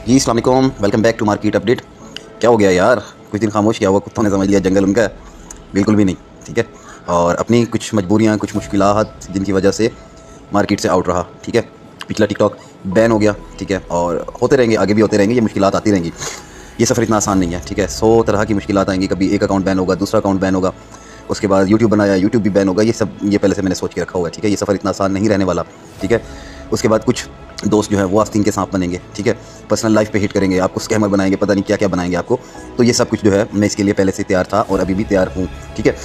जी अस्सलाम वालेकुम, welcome back to market update. क्या हो गया यार, कुछ दिन खामोश किया हुआ, कुत्तों ने समझ लिया जंगल उनका है। बिल्कुल भी नहीं, ठीक है। और अपनी कुछ मजबूरियाँ, कुछ मुश्किलात जिनकी वजह से मार्केट से आउट रहा, ठीक है। पिछला टिकटॉक बैन हो गया, ठीक है। और होते रहेंगे, आगे भी होते रहेंगे, ये मुश्किलात आती रहेंगी। ये सफ़र इतना आसान नहीं है, ठीक है। 100 तरह की मुश्किलात आएंगी। कभी एक अकाउंट बैन होगा, दूसरा अकाउंट बैन होगा, उसके बाद यूट्यूब बनाया, यूट्यूब भी बैन होगा। ये सब ये पहले से मैंने सोच के रखा हुआ है, ठीक है। ये सफ़र इतना आसान नहीं रहने वाला, ठीक है। उसके बाद कुछ दोस्त जो है वो आस्तीन के सांप बनेंगे, ठीक है। पर्सनल लाइफ पे हिट करेंगे, आपको स्कैमर बनाएंगे, पता नहीं क्या क्या बनाएंगे आपको। तो ये सब कुछ जो है मैं इसके लिए पहले से तैयार था और अभी भी तैयार हूँ, ठीक है।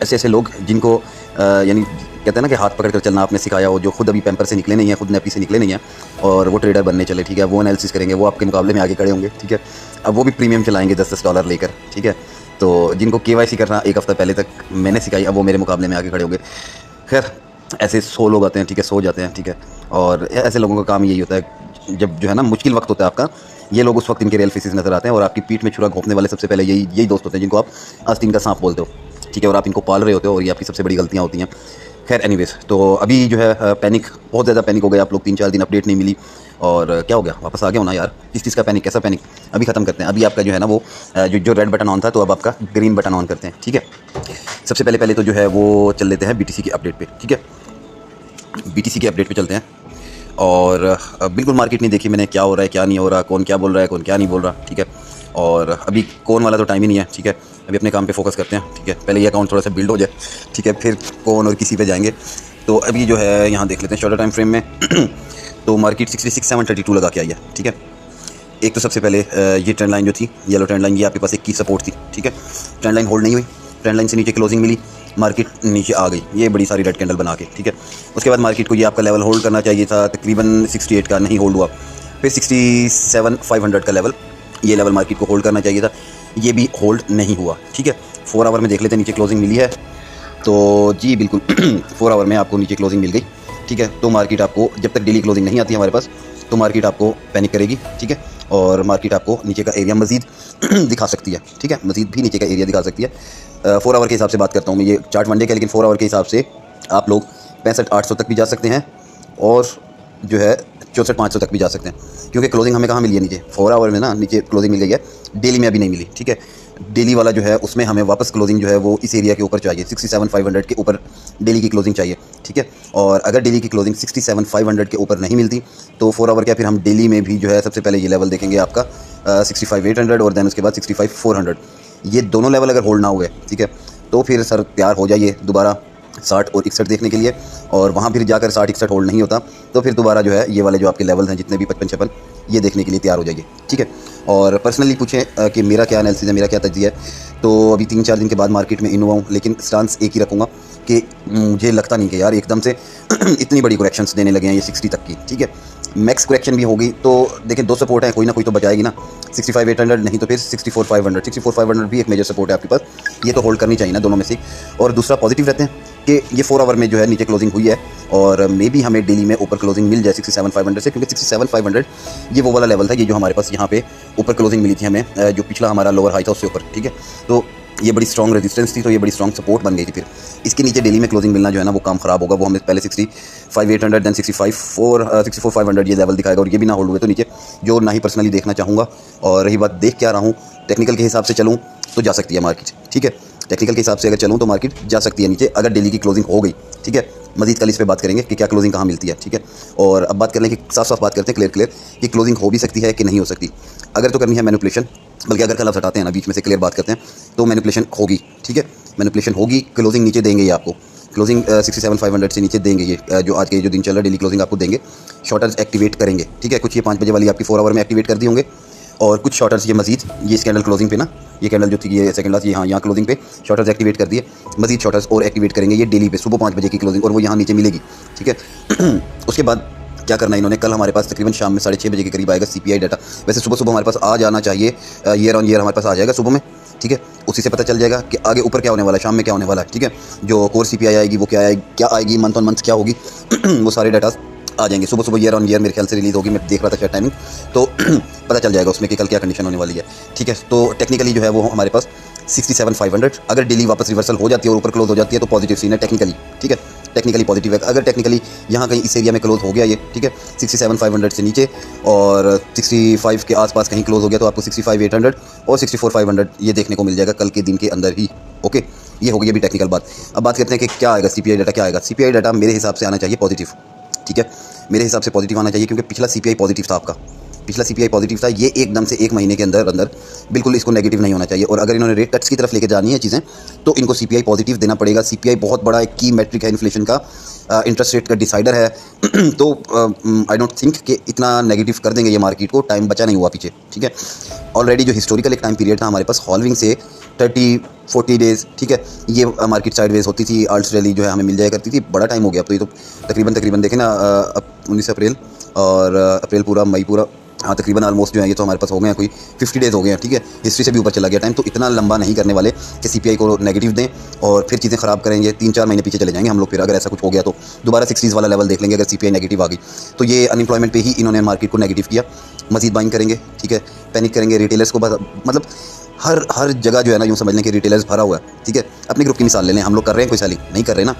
ऐसे ऐसे लोग जिनको यानी कहते हैं ना कि हाथ पकड़ कर चलना आपने सिखाया हो, जो खुद अभी पैम्पर से निकले नहीं हैं, खुद नेपी से निकले नहीं हैं, और वो ट्रेडर बनने चले, ठीक है। वो एनालिसिस करेंगे, वो आपके मुकाबले में आगे खड़े होंगे, ठीक है। अब वो भी प्रीमियम चलाएंगे $10 लेकर, ठीक है। तो जिनको KYC करना एक हफ़्ता पहले तक मैंने सिखाई, अब वो मेरे मुकाबले में आगे खड़े होंगे। खैर, ऐसे 100 लोग आते हैं, ठीक है, 100 जाते हैं, ठीक है। और ऐसे लोगों का काम यही होता है, जब जो है ना मुश्किल वक्त होता है आपका, ये लोग उस वक्त इनके रियल फेसेस नज़र आते हैं। और आपकी पीठ में छुरा घोंपने वाले सबसे पहले यही दोस्त होते हैं जिनको आप आस्तीन का सांप बोलते हो, ठीक है। और आप इनको पाल रहे होते हो, और ये आपकी सबसे बड़ी गलतियाँ होती हैं। खैर एनीवेज, तो अभी जो है पैनिक, बहुत ज़्यादा पैनिक हो गए आप लोग। 3-4 दिन अपडेट नहीं मिली, और क्या हो गया, वापस आ गया होना यार। किस चीज़ का पैनिक, कैसा पैनिक, अभी ख़त्म करते हैं। अभी आपका जो है ना वो जो रेड बटन ऑन था, तो अब आपका ग्रीन बटन ऑन करते हैं, ठीक है। सबसे पहले तो जो है वो चल लेते हैं BTC के अपडेट पे, ठीक है। BTC के अपडेट पे चलते हैं। और बिल्कुल मार्केट नहीं देखी मैंने, क्या हो रहा है क्या नहीं हो रहा, कौन क्या बोल रहा है, कौन क्या नहीं बोल रहा, ठीक है। और अभी कौन वाला तो टाइम ही नहीं है, ठीक है। अभी अपने काम पे फोकस करते हैं, ठीक है। पहले ये अकाउंट थोड़ा सा बिल्ड हो जाए, ठीक है, फिर कौन और किसी पे जाएंगे। तो अभी जो है यहाँ देख लेते हैं शॉर्टर टाइम फ्रेम में। तो मार्केट 66,732 लगा के आई है, ठीक है। एक तो सबसे पहले ये ट्रेंड लाइन जो थी, येलो ट्रेंड लाइन, ये आपके पास एक की सपोर्ट थी, ठीक है। ट्रेंड लाइन होल्ड नहीं हुई, ट्रेंड लाइन से नीचे क्लोजिंग मिली, मार्केट नीचे आ गई, ये बड़ी सारी रेड कैंडल बना के, ठीक है। उसके बाद मार्केट को ये आपका लेवल होल्ड करना चाहिए था, तकरीबन 68 का नहीं होल्ड हुआ। फिर 67,500 का लेवल, ये लेवल मार्केट को होल्ड करना चाहिए था, ये भी होल्ड नहीं हुआ, ठीक है। 4 आवर में देख लेते हैं नीचे क्लोजिंग मिली है, तो जी बिल्कुल 4 आवर में आपको नीचे क्लोजिंग मिल गई, ठीक है। तो मार्केट आपको, जब तक डेली क्लोजिंग नहीं आती हमारे पास, तो मार्केट आपको पैनिक करेगी, ठीक है। और मार्केट आपको नीचे का एरिया मज़ीद दिखा सकती है, ठीक है, मज़ीद भी नीचे का एरिया दिखा सकती है। 4 आवर के हिसाब से बात करता हूँ मैं, ये चार्ट वन डे का, लेकिन 4 आवर के हिसाब से आप लोग 65,800 तक भी जा सकते हैं, और जो है 64,500 तक भी जा सकते हैं। क्योंकि क्लोजिंग हमें कहाँ मिली है नीचे, 4 आवर में ना नीचे क्लोजिंग मिल गई है, डेली में अभी नहीं मिली, ठीक है। डेली वाला जो है उसमें हमें वापस क्लोजिंग जो है वो इस एरिया के ऊपर चाहिए, 67,500 के ऊपर डेली की क्लोजिंग चाहिए, ठीक है। और अगर डेली की क्लोजिंग 67,500 के ऊपर नहीं मिलती, तो 4 आवर क्या, फिर हम डेली में भी जो है सबसे पहले ये लेवल देखेंगे आपका 65,800, और दैन उसके बाद 65,400। ये दोनों लेवल अगर होल्ड ना हुए, ठीक है, तो फिर सर तैयार हो जाइए दोबारा 60 और 61 देखने के लिए। और वहाँ फिर जाकर 60-61 होल्ड नहीं होता, तो फिर दोबारा जो है ये वाले जो आपके लेवल हैं जितने भी 55-56, ये देखने के लिए तैयार हो जाइए, ठीक है। और पर्सनली पूछें कि मेरा क्या एनालिसिस है, मेरा क्या तज्जिया है, तो अभी 3-4 दिन के बाद मार्केट में इन हुआ हूँ, लेकिन स्टांस एक ही रखूँगा कि मुझे लगता नहीं कि यार एकदम से इतनी बड़ी करेक्शंस देने लगे हैं ये 60 तक की, ठीक है। मैक्स करेक्शन भी होगी तो देखें, 2 सपोर्ट हैं, कोई ना कोई तो बचाएगी ना, 65,800 नहीं तो फिर 64,500। 64,500 भी एक मेजर सपोर्ट है आपके पास, ये तो होल्ड करनी चाहिए ना दोनों में से। और दूसरा पॉजिटिव रहते हैं कि ये 4 आवर में जो है नीचे क्लोजिंग हुई है, और मे बी हमें डेली में ऊपर क्लोजिंग मिल जाए 67,500 से, क्योंकि 67,500 ये वो वाला लेवल था, ये जो हमारे पास यहाँ पे ऊपर क्लोजिंग मिली थी हमें, जो पिछला हमारा लोअर हाई था उससे ऊपर, ठीक है। तो ये बड़ी स्ट्रॉन्ग रेजिस्टेंस थी, तो ये बड़ी स्ट्रॉन्ग सपोर्ट बन गई थी। फिर इसके नीचे डेली में क्लोजिंग मिलना जो है ना वो काम ख़राब होगा। वो हमें पहले 65,800 दैन 64,500 ये लेवल दिखाएगा, और ये भी ना होल्ड हुए तो नीचे, जो ना ही पर्सनली देखना चाहूँगा। और रही बात देख क्या रहा हूँ, टेक्निकल के हिसाब से चलूँ तो जा सकती है मार्केट, ठीक है। टेक्निकल के हिसाब से अगर चलूँ तो मार्केट जा सकती है नीचे, अगर डेली की क्लोजिंग हो गई, ठीक है। मजीद कल इस पे बात करेंगे कि क्या क्लोजिंग कहाँ मिलती है, ठीक है। और अब बात कर लें कि साफ बात करते हैं क्लियर कि क्लोजिंग हो भी सकती है कि नहीं हो सकती। अगर तो करनी है मैनिपुलेशन, बल्कि अगर कल आप हटाते हैं ना बीच में से, क्लियर बात करते हैं, तो मैनिपुलेशन होगी, ठीक है। मैनिपुलेशन होगी, क्लोजिंग नीचे देंगे ये आपको, क्लोजिंग 67,500 से नीचे देंगे ये, जो आज के जो दिन चल रहा है डेली क्लोजिंग आपको देंगे। शॉर्टर्स एक्टिवेट करेंगे, ठीक है। कुछ ये 5 बजे वाली आपकी 4 आवर में एक्टिवेट कर दी होंगे, और कुछ शॉर्टर्स ये मजीद, ये इस कैंडल क्लोजिंग पे ना, ये कैंडल जो थी ये सेकंड लास्ट, ये यहाँ क्लोजिंग पे शॉर्टर्स एक्टिवेट कर दिए, मजीद शॉर्टर्स और एक्टिवेट करेंगे ये डेली पे सुबह 5 बजे की क्लोजिंग, और वो यहाँ नीचे मिलेगी, ठीक है। उसके बाद क्या करना है इन्होंने, कल हमारे पास तकरीबन शाम में 6:30 बजे के करीब आएगा CPI डाटा। वैसे सुबह हमारे पास आ जाना चाहिए, ईयर ऑन ईयर हमारे पास आ जाएगा सुबह में, ठीक है। उसी से पता चल जाएगा कि आगे ऊपर क्या होने वाला है, शाम में क्या होने वाला है, ठीक है। जो कोर CPI आएगी वो क्या आएगी, मंथ ऑन मंथ क्या होगी, वो सारे डाटा आ जाएंगे सुबह ईयर ऑन ईयर मेरे ख्याल से रिलीज़ होगी। मैं देख रहा था शायद टाइमिंग, तो पता चल जाएगा उसमें कि कल क्या कंडीशन होने वाली है, ठीक है। तो टेक्निकली जो है वो हमारे पास 67,500, अगर डेली वापस रिवर्सल हो जाती है और ऊपर क्लोज हो जाती है तो पॉजिटिव सीन है टेक्निकली, ठीक है। टेक्निकली पॉजिटिव है। अगर टेक्निकली यहाँ कहीं इस एरिया में क्लोज हो गया ये, ठीक है, 67,500 से नीचे और 65 के आसपास कहीं क्लोज हो गया तो आपको 65,800 और 64,500 ये देखने को मिल जाएगा कल के दिन के अंदर ही। ओके, ये हो गई अभी टेक्निकल बात। अब बात करते हैं कि क्या आएगा CPI डाटा, क्या आएगा। CPI डाटा मेरे हिसाब से आना चाहिए पॉजिटिव, ठीक है, मेरे हिसाब से पॉजिटिव आना चाहिए, क्योंकि पिछला CPI पॉजिटिव था आपका, पिछला CPI पॉजिटिव था। ये एकदम से 1 महीने के अंदर अंदर बिल्कुल इसको नेगेटिव नहीं होना चाहिए। और अगर इन्होंने रेट कट्स की तरफ लेके जानी है चीज़ें तो इनको CPI पॉजिटिव देना पड़ेगा। CPI बहुत बड़ा एक की मैट्रिक है इन्फ्लेशन का, इंटरेस्ट रेट का डिसाइडर है। तो आई डोंट थिंक कि इतना नेगेटिव कर देंगे ये मार्केट को, टाइम बचा नहीं हुआ पीछे, ठीक है। ऑलरेडी जो हिस्टोरिकल एक टाइम पीरियड था हमारे पास हॉल्विंग से 30-40 डेज़, ठीक है, ये मार्केट साइडवेज होती थी, आल्ट्स रैली जो है हमें मिल जाया करती थी। बड़ा टाइम हो गया अब तो, ये तो तकरीबन देखें ना 19 अप्रैल और अप्रैल पूरा, मई पूरा, हाँ तकरीबन ऑलमोस्ट जो है ये तो हमारे पास हो गए हैं, कोई 50 डेज़ हो गए हैं, ठीक है। हिस्ट्री से भी ऊपर चला गया टाइम, तो इतना लंबा नहीं करने वाले कि CPI को नेगेटिव दें और फिर चीज़ें ख़राब करेंगे। 3-4 महीने पीछे चले जाएंगे हम लोग। फिर अगर ऐसा कुछ हो गया तो दोबारा 60s वाला लेवल देख लेंगे अगर CPI नेगेटिव आ गई तो। ये अनएम्प्लॉयमेंट पे ही इन्होंने मार्केट को नेगेटिव किया, मजीद बाइंग करेंगे, ठीक है, पैनिक करेंगे। रिटेलर्स को मतलब हर जगह जो है ना यूँ समझ लें कि रिटेलर्स भरा हुआ है, ठीक है। अपने ग्रुप की मिसाल ले लें, हम लोग कर रहे हैं कोई सेलिंग नहीं कर रहे ना,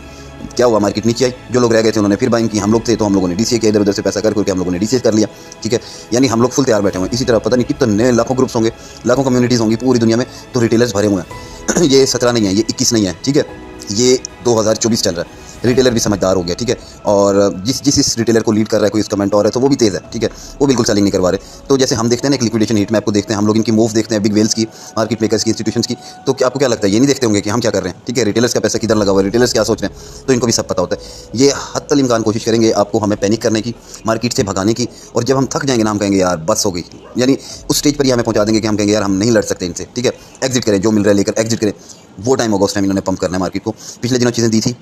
क्या हुआ, मार्केट नीचे आई, जो लोग रह गए थे उन्होंने फिर बाइंग की, हम लोग थे तो हम लोगों ने DCA किया, इधर उधर से पैसा करके हम लोगों ने DCA कर लिया, ठीक है। यानी हम लोग फुल तैयार बैठे हुए हैं। इसी तरह पता नहीं कितने लाखों ग्रुप्स होंगे, लाखों कम्युनिटीज़ होंगी पूरी दुनिया में, तो रिटेलर्स भरे हुए हैं। ये 17 नहीं है, ये 21 नहीं है, ठीक है, ये 2024 चल रहा है। रिटेलर भी समझदार हो गया, ठीक है। और जिस इस रिटेलर को लीड कर रहा है कोई इस कमेंट और है तो वो भी तेज़ है, ठीक है, वो बिल्कुल सेलिंग नहीं करवा रहे। तो जैसे हम देखते हैं ना एक लिक्विडेशन हीट मैप को देखते हैं हम लोग, इनकी मूव देखते हैं, बिग वेल्स की, मार्केट मेकर्स की, इंस्टीट्यूशंस की, तो क्या आपको क्या लगता है ये नहीं देखते होंगे कि हम क्या कर रहे हैं, ठीक है, रिटेलर्स का पैसा किधर लगा हुआ है, रिटेलर्स क्या सोच रहे हैं, तो इनको भी सब पता होता है। ये हद इम्कान कोशिश करेंगे आपको हमें पैनिक करने की, मार्केट से भगाने की, और जब हम थक जाएंगे ना हम कहेंगे यार बस हो गई, यानी उस स्टेज पर ही हमें पहुंचा देंगे कि हम कहेंगे यार हम नहीं लड़ सकते इनसे, ठीक है, एग्जिट करें, जो मिल रहा है लेकर एग्जिट करें। वो टाइम होगा, उस टाइम इन्होंने पंप करना है मार्केट को। पिछले दिनों चीज़ें दी थी,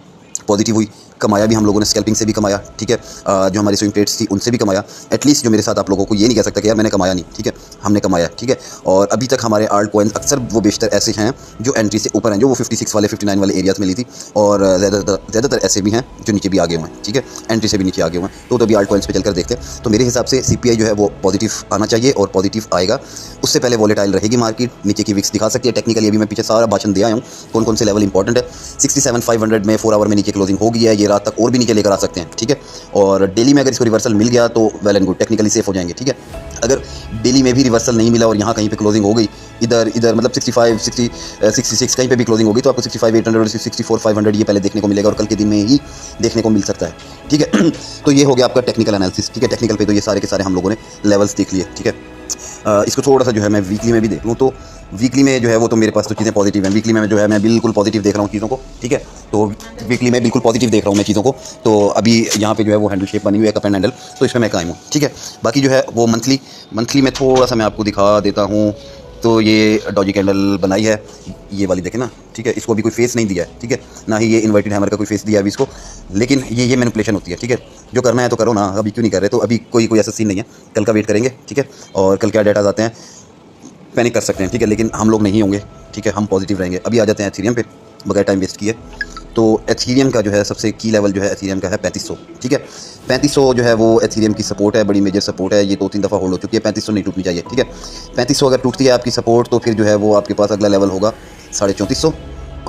पॉजिटिव हुई, कमाया भी हम लोगों ने, स्कैल्पिंग से भी कमाया, ठीक है, जो हमारी स्विंग ट्रेड्स थी उनसे भी कमाया। एटलीस्ट जो मेरे साथ आप लोगों को ये नहीं कह सकता कि यार मैंने कमाया नहीं, ठीक है, हमने कमाया, ठीक है। और अभी तक हमारे आल्ट कॉइन्स अक्सर वो बेशतर ऐसे हैं जो एंट्री से ऊपर हैं, जो वो 56 वाले 59 वाले एरियाज़ में ली थी, और ज़्यादातर ऐसे भी हैं जो नीचे भी आगे हुए हैं, ठीक है, एंट्री से भी नीचे आगे हुए हैं। तो अभी आल्ट कॉइन्स पे चलकर देखते हैं। तो मेरे हिसाब से CPI जो है वो पॉजिटिव आना चाहिए और पॉजिटिव आएगा। उससे पहले वॉलेटाइल रहेगी मार्केट, नीचे की विक्स दिखा सकती है। टेक्निकली अभी मैं पीछे सारा भाषण दिया हूँ कौन कौन से लेवल इंपॉर्टेंट है। 67,500 में 4 आवर में नीचे क्लोजिंग हो गई है, ये रात तक और भी नीचे लेकर आ सकते हैं, ठीक है। और डेली में अगर इसको रिवर्सल मिल गया तो well and good, technically safe हो जाएंगे, ठीक है। अगर डेली में भी रिवर्सल नहीं मिला और यहाँ कहीं पे क्लोजिंग हो गई, इधर मतलब 65, 60, 66 कहीं पे भी क्लोजिंग होगी तो आपको 65,800 और 64,500 ये पहले देखने को मिलेगा और कल के दिन में ही देखने को मिल सकता है, ठीक है। तो ये हो गया आपका टेक्निकल एनालिसिस, ठीक है। टेक्निकल पे तो ये सारे के सारे हम लोगों ने लेवल्स देख लिए, ठीक है। इसको थोड़ा सा जो है मैं वीकली में भी देख लूँ तो वीकली में जो है वो तो मेरे पास तो चीज़ें पॉजिटिव हैं। वीकली में जो है मैं बिल्कुल पॉजिटिव देख रहा हूँ चीज़ों को, ठीक है। तो वीकली में बिल्कुल पॉजिटिव देख रहा हूँ मैं चीज़ों को। तो अभी यहाँ पे जो है वो हैंडल शेप बनी हुई है, कप एंड हैंडल, तो इसमें मैं कायम हूँ, ठीक है। बाकी जो है वो मंथली में थोड़ा सा मैं आपको दिखा देता हूँ। तो ये डॉजी कैंडल बनाई है, ये वाली देखें ना, ठीक है। इसको अभी कोई फेस नहीं दिया है, ठीक है, ना ही ये इन्वर्टेड हैमर का कोई फेस दिया है अभी इसको, लेकिन ये मैनिपुलेशन होती है, ठीक है। जो करना है तो करो ना, अभी क्यों नहीं कर रहे। तो अभी कोई ऐसा सीन नहीं है, कल का वेट करेंगे, ठीक है। और कल क्या डेटा आते हैं, पैनिक कर सकते हैं, ठीक है, लेकिन हम लोग नहीं होंगे, ठीक है, हम पॉजिटिव रहेंगे। अभी आ जाते हैं एथेरियम पे बगैर टाइम वेस्ट किए। तो एथेरियम का जो है सबसे की लेवल जो है एथेरियम का है 3500, ठीक है। 3500 जो है वो एथेरियम की सपोर्ट है, बड़ी मेजर सपोर्ट है। ये 2-3 दफ़ा होल्ड हो चुकी है, 3500 नहीं टूटनी चाहिए, ठीक है। 3500 अगर टूटती है आपकी सपोर्ट तो फिर जो है वो आपके पास अगला लेवल होगा 3450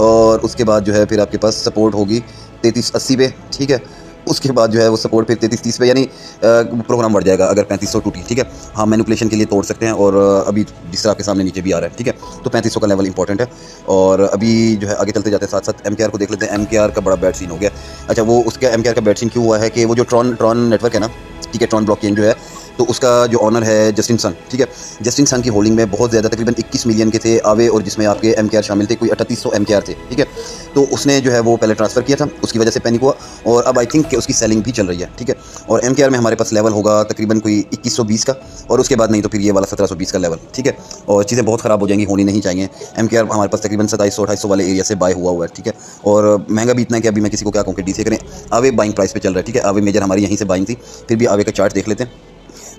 और उसके बाद जो है फिर आपके पास सपोर्ट होगी 3380 पे, ठीक है। उसके बाद जो है वो सपोर्ट फिर 3330 पे, यानी प्रोग्राम बढ़ जाएगा अगर 3500 टूटी, ठीक है। हाँ मैनिपुलेशन के लिए तोड़ सकते हैं और अभी जिस तरह आपके सामने नीचे भी आ रहा है, ठीक है। तो 3500 का लेवल इंपॉर्टेंट है। और अभी जो है आगे चलते जाते हैं साथ साथ MKR को देख लेते हैं। MKR का बड़ा बैड सीन हो गया। अच्छा, वो उसका MKR का बैड सीन क्यों हुआ है कि वो जो ट्रॉन नेटवर्क है ना, ठीक है, ट्रॉन ब्लॉकचेन जो है, तो उसका जो ऑनर है जस्टिन सन, ठीक है। जस्टिन सन की होल्डिंग में बहुत ज़्यादा तकरीबन 21 मिलियन के थे आवे, और जिसमें आपके MKR शामिल थे, कोई 3800 MKR थे, ठीक है। तो उसने जो है वो पहले ट्रांसफ़र किया था, उसकी वजह से पैनिक हुआ और अब आई थिंक कि उसकी सेलिंग भी चल रही है, ठीक है। और MKR में हमारे पास लेवल होगा तकरीबन कोई 2120 का, और उसके बाद नहीं तो फिर ये वाला 1720 का लेवल, ठीक है। और चीज़ें बहुत ख़राब हो जाएंगी, होनी नहीं चाहिए। MKR हमारे पास तकरीबन 2700-2800 वाले एरिया से बाय हुआ है, ठीक है। और महंगा भी इतना है कि अभी मैं किसी को क्या कहूँ कि DCA करें। आवे बाइंग प्राइस पे चल रहा है, ठीक है। आवे मेजर हमारी यहीं से बाइंग थी, फिर भी आवे का चार्ट देख लेते हैं।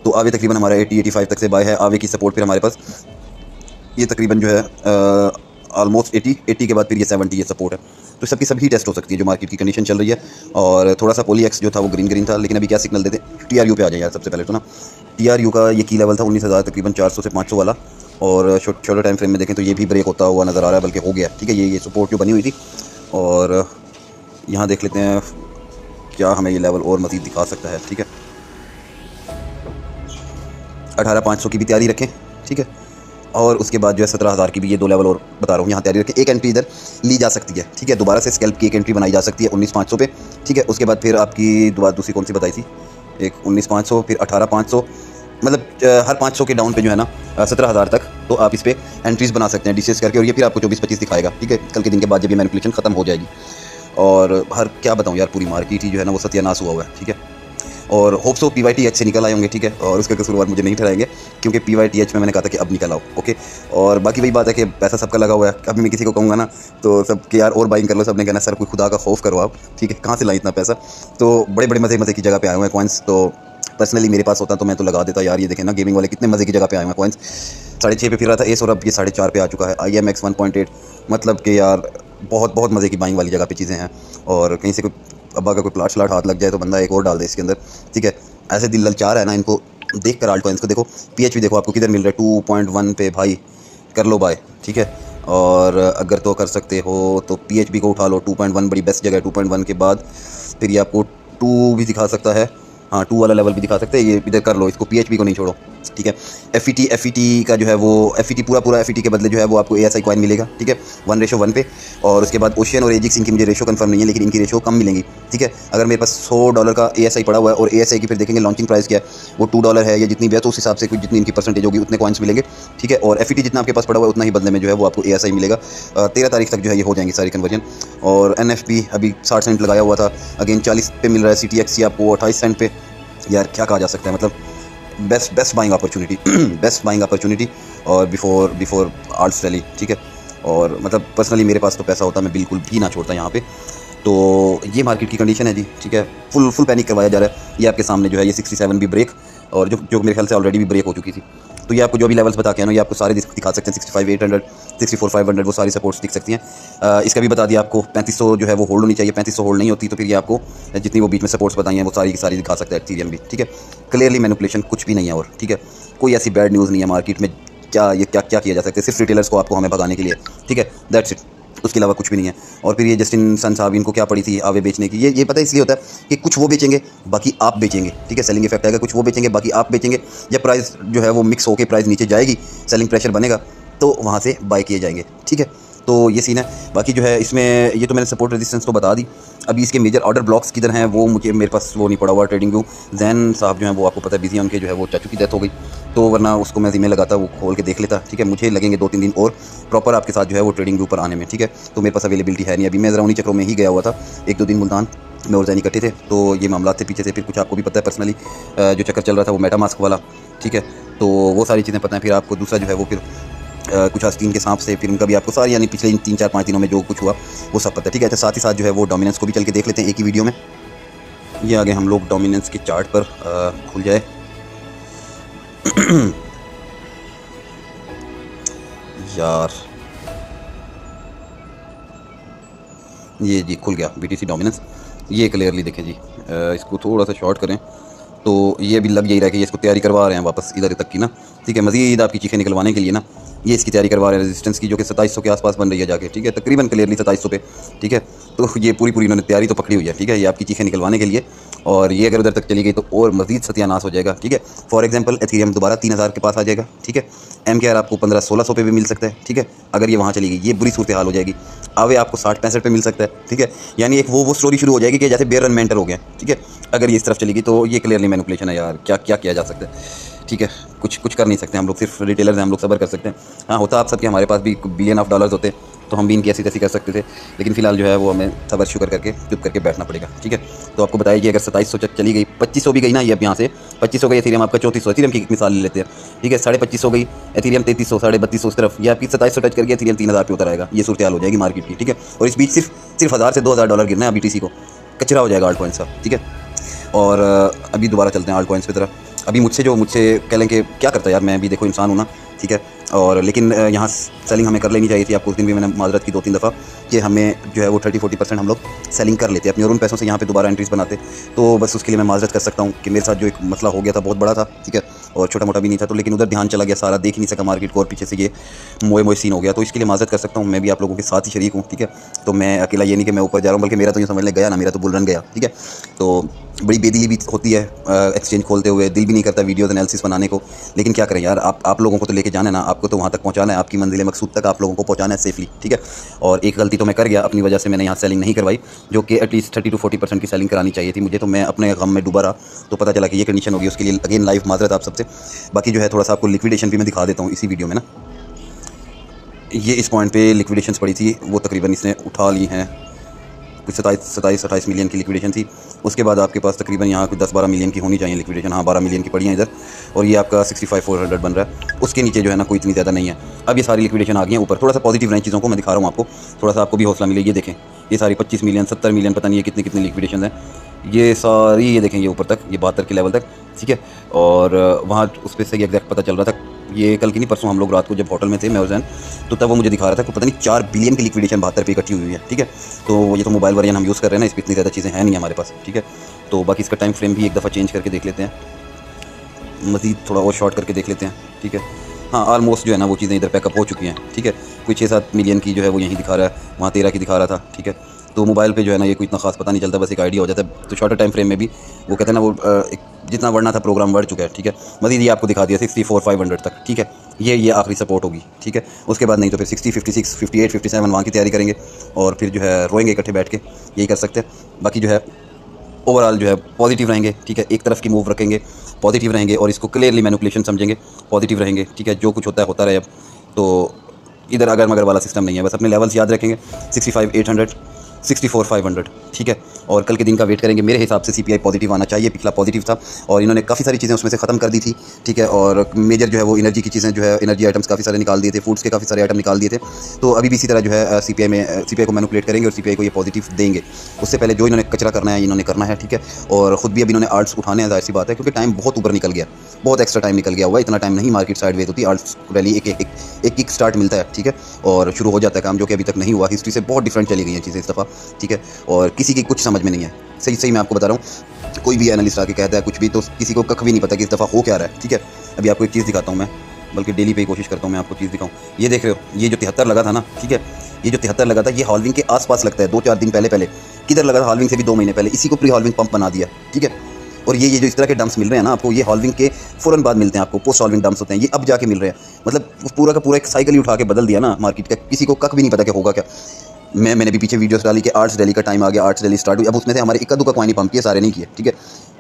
तो आवे तकरीबन हमारा 80-85 तक से बाय है। आवे की सपोर्ट फिर हमारे पास ये तकरीबन जो है ऑलमोस्ट 80 के बाद फिर ये 70 ये सपोर्ट है। तो सबकी सभी टेस्ट हो सकती है जो मार्केट की कंडीशन चल रही है। और थोड़ा सा पॉलीएक्स जो था वो ग्रीन था, लेकिन अभी क्या सिग्नल देते हैं। TRU पे आ जाए यार सबसे पहले तो ना। TRU का ये की लेवल था 19,000 तकरीबन 400 से 500 वाला, और शॉर्टर टाइम फ्रेम में देखें तो ये भी ब्रेक होता हुआ नज़र आ रहा है, बल्कि हो गया, ठीक है। ये सपोर्ट जो बनी हुई थी। और यहाँ देख लेते हैं क्या हमें ये लेवल और मज़ीद दिखा सकता है। ठीक है, 18,500 की भी तैयारी रखें। ठीक है, और उसके बाद जो है 17,000 की भी, ये 2 लेवल और बता रहा हूँ यहाँ तैयारी रखें। एक एंट्री इधर ली जा सकती है। ठीक है, दोबारा से स्कैल्प की एक एंट्री बनाई जा सकती है 19,500 पे। ठीक है, उसके बाद फिर आपकी दूसरी कौन सी बताई थी, एक 19,500 फिर 18,500, मतलब हर 500 के डाउन पे जो है ना 17,000 तक तो आप इस पर एंट्रीज़ बना सकते हैं डीसीएस करके, और ये फिर आपको 24-25 दिखाएगा। ठीक है, कल के दिन के बाद जब ये मैनिपुलेशन ख़त्म हो जाएगी। और हर क्या बताऊँ यार, पूरी मार्केट ही जो है ना वो सत्यानाश हुआ है। ठीक है, और होप्स हो PYTH से निकल आए होंगे। ठीक है, और उसका कसूरवार मुझे नहीं ठहराएंगे, क्योंकि PYTH में मैंने कहा था कि अब निकल आओ। ओके, और बाकी वही बात है कि पैसा सबका लगा हुआ है। अभी मैं किसी को कहूँगा ना तो सब कि यार और बाइंग कर लो, सब ने कहना सर कोई खुदा का खौफ करो आप। ठीक है, कहाँ से लाए इतना पैसा। तो बड़े बड़े मज़े की जगह पे आए हुए हैं कॉइन्स। तो पर्सनली मेरे पास होता तो मैं तो लगा देता यार। ये देखें ना, गेमिंग वाले कितने मज़े की जगह पे आए हुए हैं कॉइन्स। 6.5 पे फिर रहा था एस, और अब ये 4.5 पे आ चुका है। IMX 1.8, मतलब कि यार बहुत बहुत मज़े की बाइंग वाली जगह पे चीज़ें हैं। और कहीं से कोई अब्बा का कोई प्लाट शलाट हाथ लग जाए तो बंदा एक और डाल दे इसके अंदर। ठीक है, ऐसे दिल ललचा रहा है ना इनको देख कर। आल्ट कॉइन्स को देखो, PHP देखो आपको किधर मिल रहा है 2.1 पे, भाई कर लो बाय। ठीक है, और अगर तो कर सकते हो तो PHP को उठा लो। 2.1 बड़ी बेस्ट जगह है। 2.1 के बाद फिर ये आपको 2 भी दिखा सकता है। हाँ, 2 वाला लेवल भी दिखा सकते हैं। ये इधर कर लो, इसको PHP को नहीं छोड़ो। ठीक है, FET का जो है वो FET पूरा FET के बदले जो है वो आपको ASI कॉइन मिलेगा। ठीक है, 1:1 पे। और उसके बाद ओशियन और एजिक्स, इनकी मुझे रेशो कंफर्म नहीं है, लेकिन इनकी रेशो कम मिलेंगी। ठीक है, अगर मेरे पास $100 का ASI पड़ा हुआ है, और ASI की फिर देखेंगे लॉन्चिंग प्राइस क्या है, वो $2 है या जितनी भी है, तो उस हिसाब से कुछ जितनी इनकी परसेंटेज होगी उतने कॉइन्स मिलेंगे। ठीक है, और FET जितना आपके पास पड़ा हुआ है उतना ही बदले में जो है वो आपको ASI मिलेगा। 13 तारीख तक जो है ये हो जाएंगी सारी कन्वर्जन। और NFP अभी 60 सेंट लगाया हुआ था, अगेन 40 पे मिल रहा है। CTXC आपको 28 सेंट पे। यार क्या कहा जा सकता है, मतलब best buying opportunity best buying opportunity. और बिफोर आल्ट्स रैली। ठीक है, और मतलब पर्सनली मेरे पास तो पैसा होता मैं बिल्कुल भी ना छोड़ता यहाँ पे। तो ये मार्केट की कंडीशन है जी। ठीक है, फुल पैनिक करवाया जा रहा है। ये आपके सामने जो है ये 67 भी ब्रेक, और जो मेरे ख्याल से ऑलरेडी भी ब्रेक हो चुकी थी। तो ये आपको जो भी लेवल्स बता के ना, ये आपको सारे दिखा सकते हैं। 65,800, 64,500, वो सारी सपोर्ट्स दिख सकती हैं। इसका भी बता दिया आपको 3500 जो है वो होल्ड होनी चाहिए। 3500 होल्ड नहीं होती तो फिर ये आपको जितनी वो बीच में सपोर्ट्स बताई हैं वो सारी की सारी दिखा सकता है एथेरियम भी। ठीक है, क्लियरली मैनिपुलेशन कुछ भी नहीं है। और ठीक है, कोई ऐसी बैड न्यूज़ नहीं है मार्केट में। क्या किया जा सकता है, सिर्फ रिटेलर्स को आपको हमें भगाने के लिए। ठीक है, दैट्स इट, उसके अलावा कुछ भी नहीं है। और फिर ये जस्टिन सन साहब, इनको क्या पड़ी थी आवे बेचने की, ये पता इसलिए होता है कि कुछ वो बेचेंगे बाकी आप बेचेंगे। ठीक है, सेलिंग इफेक्ट आएगा, कुछ वो बेचेंगे बाकी आप बेचेंगे। जब प्राइस जो है वो मिक्स होकर प्राइस नीचे जाएगी, सेलिंग प्रेशर बनेगा, तो वहाँ से बाय किए जाएंगे। ठीक है, तो ये सीन है। बाकी जो है इसमें ये तो मैंने सपोर्ट रेजिस्टेंस तो बता दी। अभी इसके मेजर ऑर्डर ब्लॉक्स किधर हैं वो मेरे पास वो नहीं पड़ा हुआ। ट्रेडिंग व्यू जैन साहब जो है वो आपको पता है बिजी हैं, उनके जो है वो चाचू की डेथ हो गई, तो वरना उसको मैं ज़िम्मे लगाता, वो खोल के देख लेता। ठीक है, मुझे लगेंगे 2-3 दिन और प्रॉपर आपके साथ जो है वो ट्रेडिंग व्यू पर आने में। ठीक है, तो मेरे पास अवेलेबिलिटी है नहीं अभी। मैं ज़रा उन्हीं चक्रों में ही गया हुआ था, 1-2 दिन मुल्तान में और जैन इकट्ठे थे, तो ये मामला थे पीछे से। फिर कुछ आपको भी पता है पर्सनली जो चक्कर चल रहा था वो मेटामास्क वाला। ठीक है, तो वो सारी चीज़ें पता है। फिर आपको दूसरा जो है वो फिर कुछ आस्तीन के सांप से, फिर उनका भी आपको सारी यानी पिछले 3-4-5 दिनों में जो कुछ हुआ वो सब पता है। ठीक है, तो साथ ही साथ जो है वो डोमिनेंस को भी चल के देख लेते हैं एक ही वीडियो में। ये आगे हम लोग डोमिनेंस के चार्ट पर खुल जाए यार, ये जी खुल गया BTC डोमिनेंस। ये क्लियरली देखें जी, इसको थोड़ा सा शॉर्ट करें तो ये भी लग यही रहा है कि ये इसको तैयारी करवा रहे हैं वापस इधर तक की ना। ठीक है, मज़ीद आपकी चीखें निकलवाने के लिए ना ये इसकी तैयारी करवा रहे हैं रेजिस्टेंस की, जो कि 2700 के आसपास बन रही है जाके। ठीक है, तकरीबन क्लियरली 2700 पे। ठीक है, तो ये पूरी इन्होंने तैयारी तो पकड़ी हुई है। ठीक है, ये आपकी चीखें निकलवाने के लिए, और ये अगर उधर तक चली गई तो और मज़ीद सत्यानाश हो जाएगा। ठीक है, फॉर एग्जांपल एथेरियम दोबारा 3000 के पास आ जाएगा। ठीक है, MKR आपको 1500-1600 पे भी मिल सकता है। ठीक है, अगर ये वहाँ चली गई, ये बुरी सूरत हाल हो जाएगी। आवे आपको 60-65 पे मिल सकता है। ठीक है, यानी एक वो स्टोरी शुरू हो जाएगी कि जैसे बेयर रन मेंटर हो गया। ठीक है, अगर ये इस तरफ चली गई तो ये क्लियरली मैनिपुलेशन है यार। क्या किया जा सकता है। ठीक है, कुछ कर नहीं सकते हम लोग, सिर्फ रिटेलर्स हैं, हम लोग सब्र कर सकते हैं। हाँ, होता आप सब कि हमारे पास भी बिलियन ऑफ डॉलर्स होते तो हम भी इनकी ऐसी तैसी कर सकते थे, लेकिन फिलहाल जो है वो हमें सब्र शुक्र करके चुप करके बैठना पड़ेगा। ठीक है, तो आपको बताइए कि अगर 2700 चली गई, 2500 भी गई ना, ये अब यहाँ से 2500 गई एथेरियम आपका 3400, एथेरियम की मिसाल ले लेते हैं। ठीक है, 2550 गई एथेरियम, 3300, 3250 उस तरफ, ये आपकी 2700 टच करके एथेरियम 3000 पे उतर आएगा। ये सूरत हाल हो जाएगी मार्केट की। ठीक है, और इस बीच सिर्फ 1000 से 2000 डॉलर गिरना है BTC को, कचरा हो जाएगा आल्ट कॉइन्स का। ठीक है, और अभी दोबारा चलते हैं आल्ट कॉइन्स की तरफ। अभी मुझसे कह लें कि क्या करता है यार, मैं भी देखो इंसान हूँ ना। ठीक है, और लेकिन यहाँ सेलिंग हमें कर लेनी चाहिए थी। आपको उस दिन भी मैंने माजरत की 2-3 दफ़ा कि हमें जो है वो 30-40% हम लोग सेलिंग कर लेते अपने और उन पैसों से यहाँ पे दोबारा एंट्रीज बनाते। तो बस उसके लिए मैं माजरत कर सकता हूँ कि मेरे साथ जो एक मसला हो गया था बहुत बड़ा था, ठीक है, और छोटा मोटा भी नहीं था, तो लेकिन उधर ध्यान चला गया सारा, देख ही नहीं सका मार्केट को, और पीछे से ये मोए सीन हो गया। तो इसके लिए माजरत कर सकता हूँ, मैं भी आप लोगों के साथ ही शरीक हूँ, ठीक है। तो मैं अकेला ये नहीं कि मैं ऊपर जा रहा हूँ, बल्कि मेरा तो ये समझने गया ना, मेरा तो बुल रन गया, ठीक है। तो बड़ी बेदिली भी होती है एक्सचेंज खोलते हुए, दिल भी नहीं करता वीडियोज़ एनालिसिस बनाने को, लेकिन क्या करें यार, आप लोगों को तो लेके जाना है ना, आपको तो वहाँ तक पहुँचाना है, आपकी मंजिल मकसूद तक आप लोगों को पहुँचाना है सेफली, ठीक है। और एक गलती तो मैं कर गया, अपनी वजह से मैंने यहाँ सेलिंग नहीं करवाई, जो कि एटलीस्ट 30-40% की सेलिंग करानी चाहिए थी मुझे। तो मैं अपने गम में डूबा रहा, तो पता चला कि ये कंडीशन होगी। उसके लिए अगेन लाइव माजरत आप सबसे। बाकी जो है थोड़ा सा आपको लिक्विडेशन भी मैं दिखा देता हूँ इसी वीडियो में ना। ये इस पॉइंट पे लिक्विडेशंस पड़ी थी, वो तकरीबन इसने उठा ली हैं, कुछ 27-28 मिलियन की लिक्विडेशन थी। उसके बाद आपके पास तकरीबन यहाँ कुछ 10-12 मिलियन की होनी चाहिए लिक्विडेशन। हाँ, 12 मिलियन की पड़ी है इधर, और ये आपका 65,400 बन रहा है। उसके नीचे जो है ना कोई इतनी ज़्यादा नहीं है। अब ये सारी लिक्विडेशन आ गई है ऊपर। थोड़ा सा पॉजिटिव रही चीज़ों को मैं दिखा रहा हूँ आपको, थोड़ा सा आपको भी हौसला मिले। ये देखें, ये सारी 25 मिलियन 70 मिलियन पता नहीं है कितनी कितनी लिक्विडेशन है, ये सारी, ये देखें, ये ऊपर तक, ये 72 के लेवल तक, ठीक है। और वहाँ उस पर से एग्जैक्ट पता चल रहा था, ये कल की नहीं परसों हम लोग रात को जब होटल में थे मैं और जैन, तो तब वो मुझे दिखा रहा था कि पता नहीं 4 बिलियन की लिक्विडेशन 72 पे इकट्ठी हुई है, ठीक है। तो ये तो मोबाइल वर्जन हम यूज़ कर रहे हैं ना, इस पर इतनी ज़्यादा चीज़ें हैं नहीं हमारे पास, ठीक है। तो बाकी इसका टाइम फ्रेम भी एक दफ़ा चेंज करके देख लेते हैं, मज़ीद थोड़ा और शॉर्ट करके देख लेते हैं, ठीक है। हाँ, ऑलमोस्ट जो है ना वो चीज़ें इधर पैकअप हो चुकी हैं, ठीक है। कोई 6-7 मिलियन की जो है वो यहीं दिखा रहा है, वहाँ 13 की दिखा रहा था, ठीक है। तो मोबाइल पे जो है ना ये कोई इतना खास पता नहीं चलता, बस एक आइडिया हो जाता है। तो शॉर्टर टाइम फ्रेम में भी वो कहते हैं ना, वो जितना बढ़ना था प्रोग्राम बढ़ चुका है, ठीक है। मज़ीद ये आपको दिखा दिया 64,500 तक, ठीक है। ये आखिरी सपोर्ट होगी, ठीक है। उसके बाद नहीं तो फिर 60, 56, 58, 57 वहाँ की तैयारी करेंगे, और फिर जो है रोएंगे इकट्ठे बैठ के, यही कर सकते हैं। बाकी जो है ओवरऑल जो है पॉजिटिव रहेंगे, ठीक है। एक तरफ की मूव रखेंगे, पॉजिटिव रहेंगे, और इसको क्लियरली मैनिपुलेशन समझेंगे, पॉजिटिव रहेंगे, ठीक है। जो कुछ होता है होता रहे। अब तो इधर अगर मगर वाला सिस्टम नहीं है, बस अपने लेवल्स याद रखेंगे, 65,800, 64,500, ठीक है। और कल के दिन का वेट करेंगे। मेरे हिसाब से CPI पॉजिटिव आना चाहिए, पिछला पॉजिटिव था, और इन्होंने काफ़ी सारी चीज़ें उसमें से ख़त्म कर दी थी, ठीक है। और मेजर जो है वो एनर्जी की चीज़ें जो है, एनर्जी आइटम्स काफ़ी सारे निकाल दिए थे, फूड्स के काफ़ी सारे आइटम निकाल दिए थे। तो अभी भी इसी तरह जो है CPI को मैनिपुलेट करेंगे और CPI को ये पॉजिटिव देंगे। उससे पहले जो इन्होंने कचरा करना है इन्होंने करना है, ठीक है। और ख़ुद भी अभी इन्होंने आर्ट्स उठाने हैं, जाहिर सी बात है, क्योंकि टाइम बहुत ऊपर निकल गया, बहुत एक्स्ट्रा टाइम निकल गया हुआ है। इतना टाइम नहीं मार्केट साइडवेज होती, आर्ट्स रैली एक स्टार्ट मिलता है, ठीक है, और शुरू हो जाता है काम, जो कि अभी तक नहीं हुआ। हिस्ट्री से बहुत डिफरेंट चली गई हैं चीज़ें इस दफ़ा, ठीक है। और किसी की कुछ समझ में नहीं है, सही मैं आपको बता रहा हूँ। कोई भी एनालिस्ट आके कहता है कुछ भी, तो किसी को कख भी नहीं पता कि इस दफ़ा हो क्या रहा है, ठीक है। अभी आपको एक चीज़ दिखाता हूँ मैं, बल्कि डेली पे ही कोशिश करता हूँ मैं आपको चीज़ दिखाऊँ। ये देख रहे हो, ये जो 73 लगा था ना, ठीक है, ये जो 73 लगा था, ये हॉल्विंग के आसपास लगता है। 2-4 दिन पहले किधर लगा था? हॉल्विंग से भी 2 महीने पहले। इसी को प्री हॉल्विंग पंप बना दिया, ठीक है। और ये जो इस तरह के डंप्स मिल रहे हैं ना आपको, ये हॉल्विंग के फ़ौरन बाद मिलते हैं आपको, पोस्ट हॉल्विंग डंप्स होते हैं, ये अब जाके मिल रहे हैं। मतलब पूरा का पूरा एक साइकिल ही उठा के बदल दिया ना मार्केट का, किसी को कख भी नहीं पता कि होगा क्या। मैंने भी पीछे वीडियोस डाली कि आर्ट्स रैली का टाइम आ गया, आर्ट्स रैली स्टार्ट हुई। अब उसमें से हमारे इक्का दुक्का कॉइन ही पंप किए, सारे नहीं किए, ठीक है।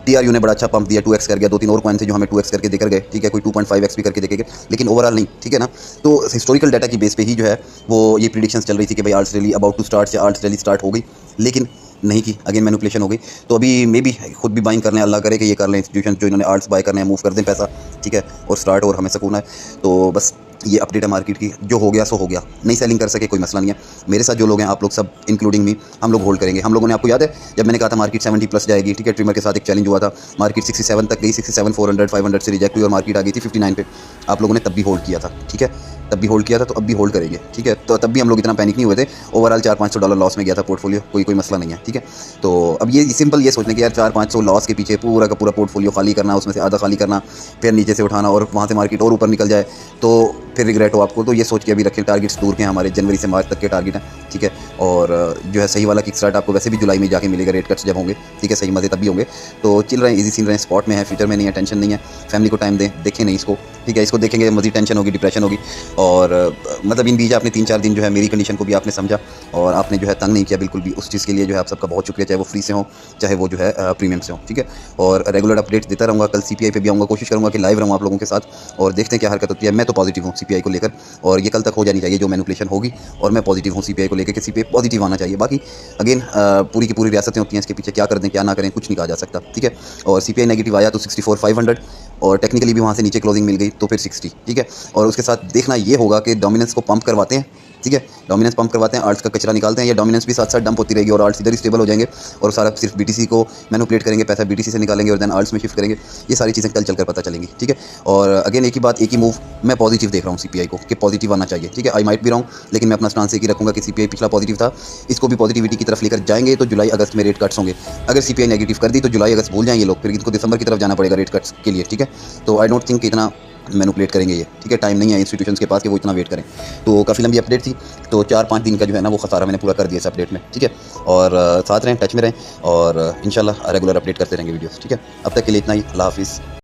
TRU ने बड़ा अच्छा पंप दिया, 2x कर गया। 2-3 और कॉइन थे जो हमें 2x करके देकर गए, ठीक है। कोई 2.5x भी करके देखेंगे, लेकिन ओवरऑल नहीं, ठीक है ना। तो हिस्टोरिकल डाटा की बेस पे ही जो है वो ये प्रिडिक्शंस चल रही थी कि भाई arts rally about to start, या आर्ट्स रैली स्टार्ट हो गई, लेकिन नहीं की, अगेन मैनिपुलेशन हो गई। तो अभी मे भी खुद भी बाइंग करने, अल्लाह करे कि ये कर लें इंस्टीट्यूशन जो इन्होंने आर्ट्स बाय करने हैं, मूव कर दें पैसा, ठीक है, और स्टार्ट, और हमें सुकून है। तो बस ये अपडेट है मार्केट की, जो हो गया सो हो गया, नहीं सेलिंग कर सके कोई मसला नहीं है। मेरे साथ जो लोग हैं, आप लोग सब इंक्लूडिंग मी, हम लोग होल्ड करेंगे। हम लोगों ने, आपको याद है जब मैंने कहा था मार्केट 70+ जाएगी, ठीक है, ट्रिमर के साथ एक चैलेंज हुआ था, मार्केट 67 तक गई, 67,400, 500 से रिजेक्ट हुई और मार्केट आ गई थी 59 पे। आप लोगों ने तब भी होल्ड किया था, ठीक है, तब भी होल्ड किया था, तो अब भी होल्ड करेंगे, ठीक है। तो तब भी हम लोग इतना पैनिक नहीं हुए थे। ओवरऑल $400-500 लॉस में गया था पोर्टफोलियो, कोई मसला नहीं है, ठीक है। तो अब ये सिंपल ये सोचने कि यार 400-500 लॉस के पीछे पूरा का पूरा पोर्टफोलियो खाली करना, उसमें से आधा खाली करना, फिर नीचे से उठाना, और वहाँ से मार्केट और ऊपर निकल जाए तो फिर रिग्रेट हो आपको। तो ये सोच के अभी रखें, टारगेट्स दूर के हैं हमारे, जनवरी से मार्च तक के टारगेट हैं, ठीक है। और जो है सही वाला किक स्टार्ट आपको वैसे भी जुलाई में जाके मिलेगा, रेट कट्स जब होंगे, ठीक है, सही मज़े तब भी होंगे। तो चिल रहे हैं, ईजी सीन रहे हैं, स्पॉट में है, फ्यूचर में नहीं है, टेंशन नहीं है। फैमिली को टाइम दें, देखें नहीं इसको, ठीक है। इसको देखेंगे मज़ीद टेंशन होगी, डिप्रेशन होगी। और मतलब इन बीच आपने 3-4 दिन जो है मेरी कंडीशन को भी आपने समझा, और आपने जो है तंग नहीं किया बिल्कुल भी। उस चीज़ के लिए जो है आप सबका बहुत शुक्रिया, चाहे वो फ्री से हो, चाहे वो जो है प्रीमियम से हो, ठीक है। और रेगुलर अपडेट्स देता रहूँगा। कल CPI पे भी आऊँगा, कोशिश करूँगा कि लाइव रहूँ आप लोगों के साथ, और देखते हैं क्या हरकत होती है। मैं तो पॉजिटिव हूँ CPI को लेकर, और ये कल तक हो जानी चाहिए जो मैनिपुलेशन होगी, और मैं पॉजिटिव हूँ CPI को लेकर कि CPI पॉजिटिव आना चाहिए। बाकी अगेन पूरी की पूरी रियासतें होती हैं, इसके पीछे क्या कर दें क्या ना करें कुछ नहीं कहा जा सकता, ठीक है। और CPI नेगेटिव आया तो 64,500, और टेक्निकली भी वहाँ से नीचे क्लोजिंग मिल गई तो फिर 60, ठीक है। और उसके साथ देखना ये होगा कि डोमिनेंस को पंप करवाते हैं ठीक है। डोमिनेंस पंप करवाते हैं, आर्ट्स का कचरा निकालते हैं, या डोमिनेंस भी साथ साथ डंप होती रहेगी और आर्ट्स इधर ही स्टेबल हो जाएंगे और सारा सिर्फ बीटीसी को मैनिपुलेट करेंगे, पैसा बीटीसी से निकालेंगे और देन आर्ट्स में शिफ्ट करेंगे। ये सारी चीज़ें कल चलकर पता चलेंगी, ठीक है। और अगेन एक ही बात, एक ही मूव, मैं पॉजिटिव देख रहा हूँ सीपीआई को कि पॉजिटिव आना चाहिए, ठीक है। आई माइट भी रहा हूँ, लेकिन मैं अपना स्टांस एक ही रखूँगा कि सीपीआई पिछला पॉजिटिव था, इसको भी पॉजिटिविटी की तरफ लेकर जाएंगे तो जुलाई अगस्त में रेट कट्स होंगे। अगर सीपीआई नेगेटिव कर दी तो जुलाई अगस्त भूल जाएंगे लोग, फिर इनको दिसंबर की तरफ जाना पड़ेगा रेट कट्स के लिए, ठीक है। तो आई डोंट थिंक इतना मैनिपुलेट करेंगे ये, ठीक है। टाइम नहीं है इंस्टीट्यूशंस के पास कि वो इतना वेट करें। तो काफ़ी लंबी अपडेट थी, तो 4-5 दिन का जो है ना वो खसारा मैंने पूरा कर दिया इस अपडेट में, ठीक है। और साथ रहें, टच में रहें और इंशाल्लाह रेगुलर अपडेट करते रहेंगे वीडियोस, ठीक है। अब तक के लिए इतना ही, अल्लाह हाफिज़।